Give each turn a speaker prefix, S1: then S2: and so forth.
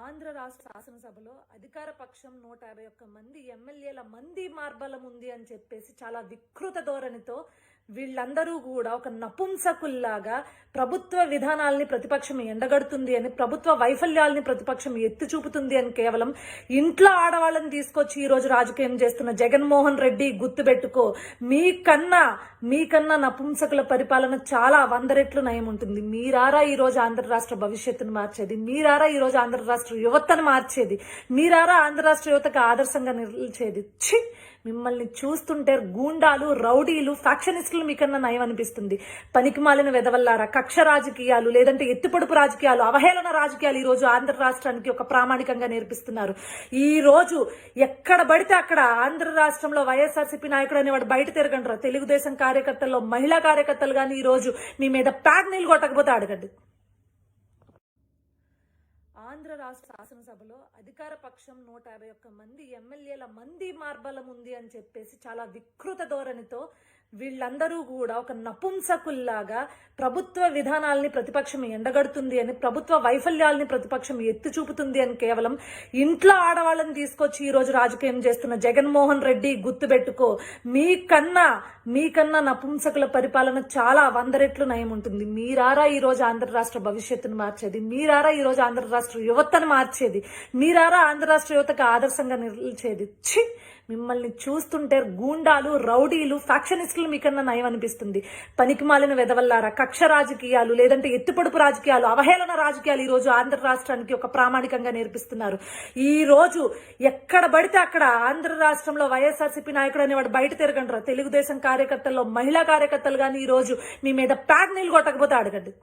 S1: ఆంధ్ర రాష్ట్ర శాసనసభలో అధికార పక్షం 151 మంది ఎమ్మెల్యేల మంది మార్బలం ఉంది అని చెప్పేసి చాలా వికృత ధోరణితో వీళ్ళందరూ కూడా ఒక నపుంసకుల్లాగా ప్రభుత్వ విధానాల్ని ప్రతిపక్షం ఎండగడుతుంది అని, ప్రభుత్వ వైఫల్యాల్ని ప్రతిపక్షం ఎత్తి చూపుతుంది అని కేవలం ఇంట్లో ఆడవాళ్ళని తీసుకొచ్చి ఈ రోజు రాజకీయం చేస్తున్న జగన్మోహన్ రెడ్డి గుర్తుపెట్టుకో, మీకన్నా నపుంసకుల పరిపాలన చాలా 100 రెట్లు నయం ఉంటుంది. మీరారా ఈ రోజు ఆంధ్ర రాష్ట్ర భవిష్యత్తును మార్చేది, మీరారా ఈ రోజు ఆంధ్ర రాష్ట్ర యువతను మార్చేది, మీరారా ఆంధ్ర రాష్ట్ర యువతకు ఆదర్శంగా నిలిచేది. మిమ్మల్ని చూస్తుంటే గూండాలు, రౌడీలు, ఫ్యాక్షనిస్టులు మీకన్నా నయం అనిపిస్తుంది. పనికిమాలిన వెదవల్లారా, కక్ష రాజకీయాలు, లేదంటే ఎత్తుపొడుపు రాజకీయాలు, అవహేళన రాజకీయాలు ఈ రోజు ఆంధ్ర రాష్ట్రానికి ఒక ప్రామాణికంగా నేర్పిస్తున్నారు. ఈ రోజు ఎక్కడ పడితే అక్కడ ఆంధ్ర రాష్ట్రంలో వైఎస్ఆర్సీపీ నాయకుడు అనేవాడు బయట తిరగంటారు. తెలుగుదేశం కార్యకర్తల్లో మహిళా కార్యకర్తలు కానీ ఈ రోజు మీ మీద ప్యాడ్ నీళ్ళు కొట్టకపోతే అడగండి. ఆంధ్ర రాష్ట్ర శాసనసభలో అధికార పక్షం 151 మంది ఎమ్మెల్యేల మంది మార్బలం ఉంది అని చెప్పేసి చాలా వికృత ధోరణితో వీళ్ళందరూ కూడా ఒక నపుంసకుల్లాగా ప్రభుత్వ విధానాల్ని ప్రతిపక్షం ఎండగడుతుంది అని, ప్రభుత్వ వైఫల్యాల్ని ప్రతిపక్షం ఎత్తి చూపుతుంది అని కేవలం ఇంట్లో ఆడవాళ్ళని తీసుకొచ్చి ఈ రోజు రాజకీయం చేస్తున్న జగన్మోహన్ రెడ్డి గుర్తుపెట్టుకో, మీకన్నా నపుంసకుల పరిపాలన చాలా 100 రెట్లు నయం ఉంటుంది. మీరారా ఈ రోజు ఆంధ్ర రాష్ట్ర భవిష్యత్తును మార్చేది, మీరారా ఈ రోజు ఆంధ్ర రాష్ట్ర యువతను మార్చేది, మీరారా ఆంధ్ర రాష్ట్ర యువతకు ఆదర్శంగా నిలిచేది. మిమ్మల్ని చూస్తుంటే గూండాలు, రౌడీలు, ఫ్యాక్షనిస్టులు మీకన్నా నయం అనిపిస్తుంది. పనికిమాలిన వెదవల్లారా, కక్ష రాజకీయాలు, లేదంటే ఎత్తుపొడుపు రాజకీయాలు, అవహేళన రాజకీయాలు ఈ రోజు ఆంధ్ర రాష్ట్రానికి ఒక ప్రామాణికంగా నేర్పిస్తున్నారు. ఈ రోజు ఎక్కడ పడితే అక్కడ ఆంధ్ర రాష్ట్రంలో వైఎస్ఆర్సీపీ నాయకుడు అనేవాడు బయట తిరగంటారు. తెలుగుదేశం కార్యకర్తల్లో మహిళా కార్యకర్తలు కానీ ఈ రోజు మీ మీద ప్యాడ్ నీళ్ళు కొట్టకపోతే అడగండి.